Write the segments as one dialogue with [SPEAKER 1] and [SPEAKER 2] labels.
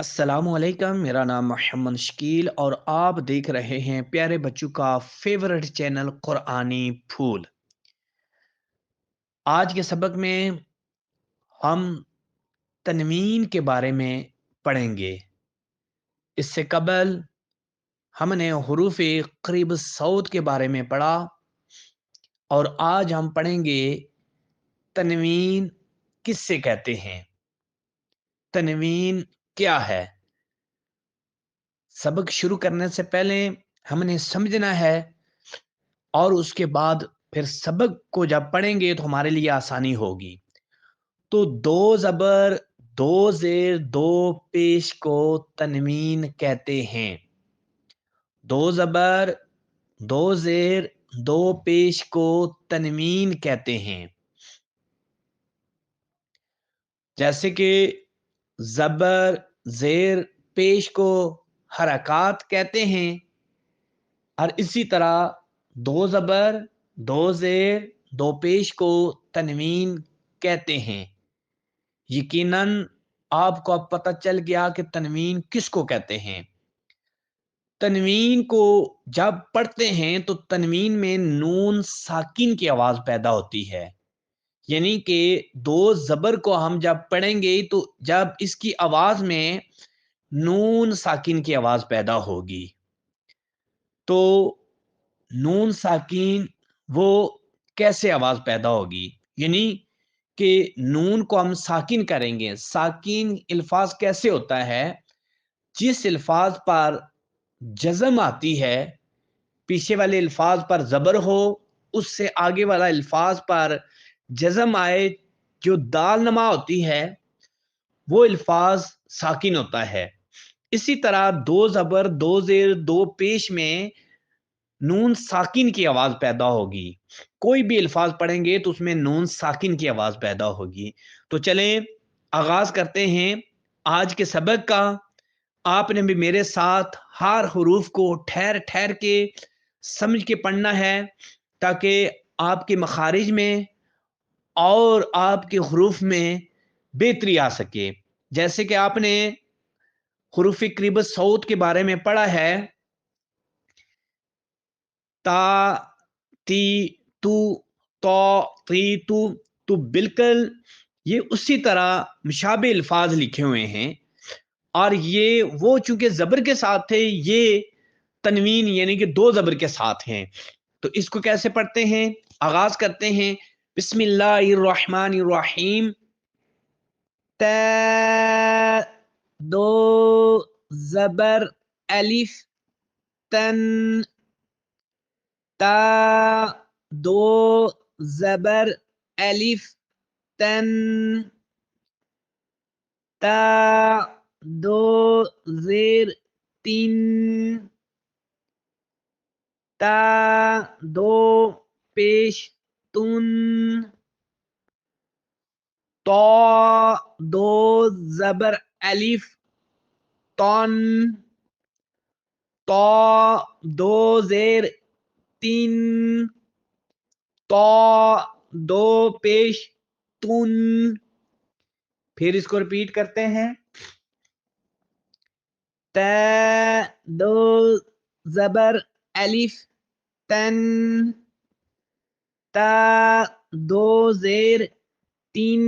[SPEAKER 1] अस्सलाम वालेकुम। मेरा नाम मोहम्मद शकील और आप देख रहे हैं प्यारे बच्चों का फेवरेट चैनल कुरआनी फूल। आज के सबक में हम तनवीन के बारे में पढ़ेंगे। इससे कबल हमने हुरूफ करीब सऊद के बारे में पढ़ा और आज हम पढ़ेंगे तनवीन किससे कहते हैं, तनवीन क्या है। सबक शुरू करने से पहले हमने समझना है और उसके बाद फिर सबक को जब पढ़ेंगे तो हमारे लिए आसानी होगी। तो दो ज़बर, दो ज़ेर, दो पेश को तनवीन कहते हैं। दो ज़बर, दो ज़ेर, दो पेश को तनवीन कहते हैं। जैसे कि ज़बर, ज़ेर, पेश को हरकत कहते हैं और इसी तरह दो ज़बर, दो ज़ेर, दो पेश को तनवीन कहते हैं। यकीनन आपको अब पता चल गया कि तनवीन किसको कहते हैं। तनवीन को जब पढ़ते हैं तो तनवीन में नून साकिन की आवाज़ पैदा होती है। यानी कि दो ज़बर को हम जब पढ़ेंगे तो जब इसकी आवाज़ में नून साकिन की आवाज़ पैदा होगी। तो नून साकिन वो कैसे आवाज़ पैदा होगी? यानी कि नून को हम साकिन करेंगे। साकिन अल्फाज कैसे होता है? जिस अल्फाज पर जज़म आती है, पीछे वाले अल्फाज पर ज़बर हो, उससे आगे वाला अल्फाज पर जज़म आए, जो दाल नमा होती है, वो अल्फाज साकिन होता है। इसी तरह दो ज़बर, दो ज़ेर, दो पेश में नून साकिन की आवाज़ पैदा होगी। कोई भी अल्फाज पढ़ेंगे तो उसमें नून साकिन की आवाज़ पैदा होगी। तो चलें आगाज़ करते हैं आज के सबक का। आपने भी मेरे साथ हर हरूफ को ठहर ठहर के समझ के पढ़ना है ताकि आपके मखारिज में और आपके हरूफ में बेहतरी आ सके। जैसे कि आपने हरूफ करीब सऊद के बारे में पढ़ा है, ता, ती, तू, तो, ती, तू। तो बिल्कुल ये उसी तरह मुशाबे अल्फाज लिखे हुए हैं और ये वो चूंकि ज़बर के साथ थे, ये तनवीन यानी कि दो ज़बर के साथ हैं। तो इसको कैसे पढ़ते हैं? आगाज करते हैं, बिस्मिल्लाहिर्रहमानिर्रहीम। ता, दो ज़बर, अलिफ, तन। ता, दो ज़बर, अलिफ, तन। ता, दो ज़ेर, तीन। ता, दो पेश, तुन। तो, दो ज़बर, अलिफ, तौन। तो, दो ज़ेर, तीन। तो, दो पेश, तुन। फिर इसको रिपीट करते हैं। त, दो ज़बर, अलिफ, तन। ता, दो ज़ेर, तीन।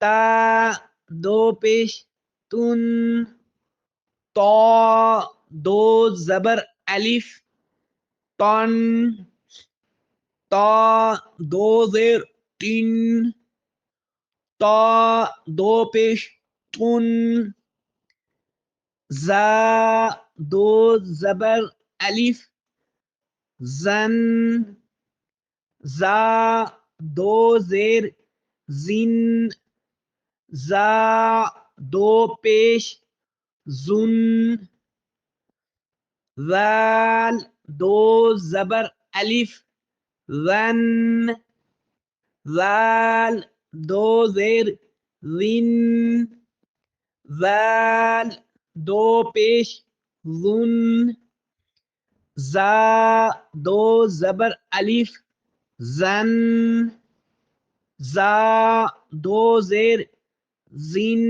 [SPEAKER 1] ता, दो पेश, तुन। तो, दो ज़बर, अलिफ, तन। तो, दो ज़ेर, तीन। तो, दो पेश, तुन। ज़ा, दो ज़बर, अलिफ, ज़न। ज़ा, दो ज़ेर, ज़िन। ज़ा, दो पेश, ज़ुन। ज़ाल, दो ज़बर, अलिफ, ज़न। ज़ाल, दो ज़ेर, ज़िन। ज़ाल, दो पेश, ज़ुन। ज़ा, दो ज़बर, अलिफ, ज़न। ज़ा, दो ज़ेर, ज़िन।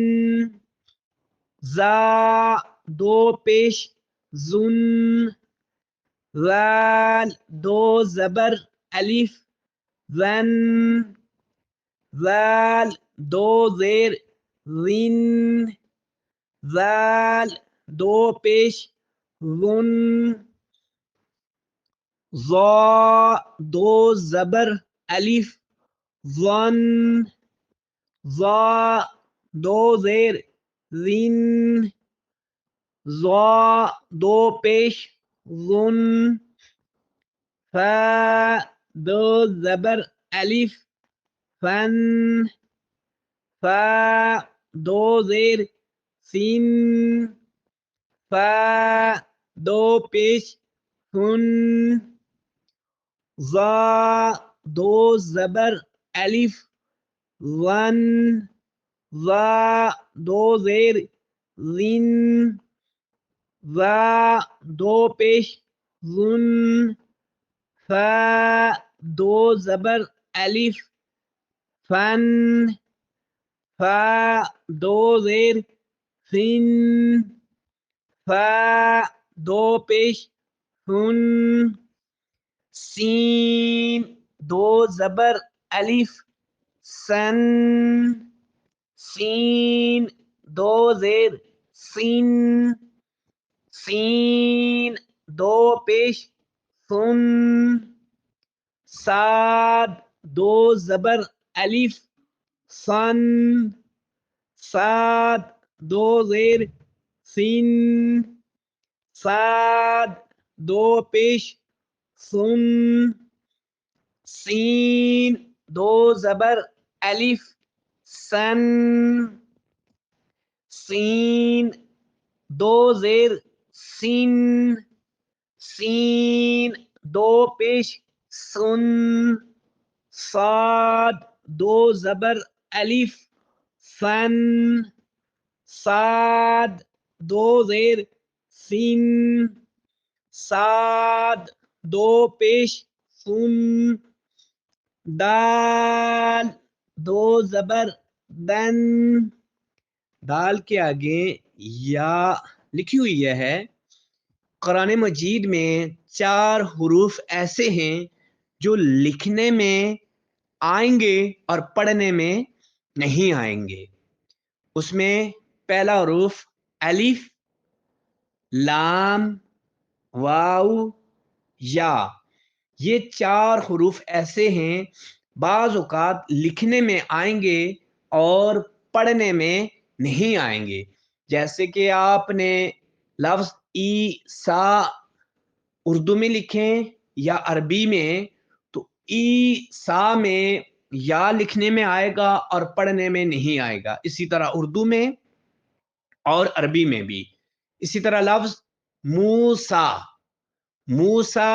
[SPEAKER 1] زا دو پیش زن ذال دو زبر الف ذن ذال دو زیر ذن ذال دو پیش ذن ضا دو زبر الف ظن ضا دو زیر ذن ضا دو پیش ظن فا دو زبر الف فن فا دو زیر سین فا دو پیش فن ضا دو زبر الف ون ضا دو زیر زین ضا دو پیش ظن فا دو زبر الف فن فا دو زیر فن فا دو پیش فن سین دو زبر الف سن سین دو زیر سین سین دو پیش سن صاد دو زبر الف صن صاد دو زیر سین صاد دو پیش سن سین دو زبر الف سن سین دو زیر سین سین دو پیش سن صاد دو زبر الف سن صاد دو زیر سین صاد دو پیش سن دال دو زبر دن دال کے آگے یا لکھی ہوئی ہے قرآن مجید میں 4 حروف ایسے ہیں جو لکھنے میں آئیں گے اور پڑھنے میں نہیں آئیں گے. اس میں پہلا حروف الف لام واو یا یہ 4 حروف ایسے ہیں بعض اوقات لکھنے میں آئیں گے اور پڑھنے میں نہیں آئیں گے. جیسے کہ آپ نے لفظ ای سا اردو میں لکھیں یا عربی میں تو ای سا میں یا لکھنے میں آئے گا اور پڑھنے میں نہیں آئے گا. اسی طرح اردو میں اور عربی میں بھی. اسی طرح لفظ موسا موسا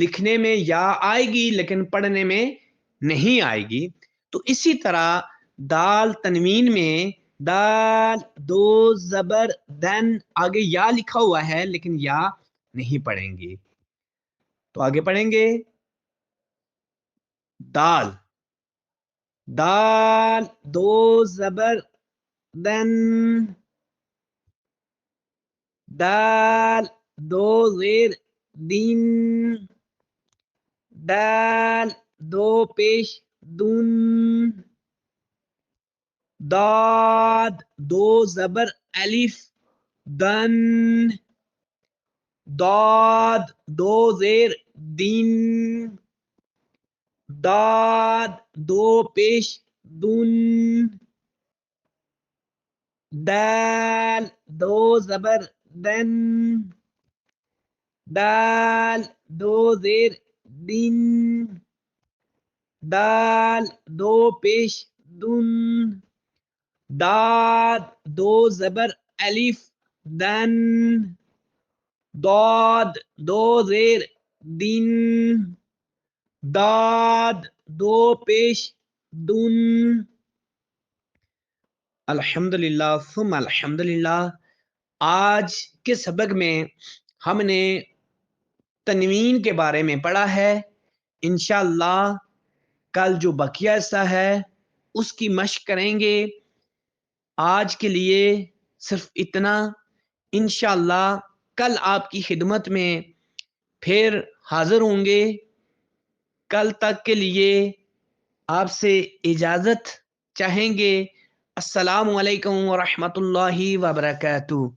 [SPEAKER 1] لکھنے میں یا آئے گی لیکن پڑھنے میں نہیں آئے گی. تو اسی طرح دال تنوین میں دال دو زبر دن آگے یا لکھا ہوا ہے لیکن یا نہیں پڑھیں گے. تو آگے پڑھیں گے دال دال دو زبر دن دال دو زیر دین دال دو پیش دن داد دو زبر الف دن داد دو زیر دین داد دو پیش دن دال دو زبر دن دال دو زیر دین دال دو پیش دن داد دو زبر الف دن داد دو زیر دین داد دو پیش دن. الحمدللہ ثم الحمدللہ. آج کے سبق میں ہم نے تنوین کے بارے میں پڑھا ہے. انشاءاللہ کل جو بقیہ حصہ ہے اس کی مشق کریں گے. آج کے لیے صرف اتنا. انشاءاللہ کل آپ کی خدمت میں پھر حاضر ہوں گے. کل تک کے لیے آپ سے اجازت چاہیں گے. السلام علیکم ورحمۃ اللہ وبرکاتہ.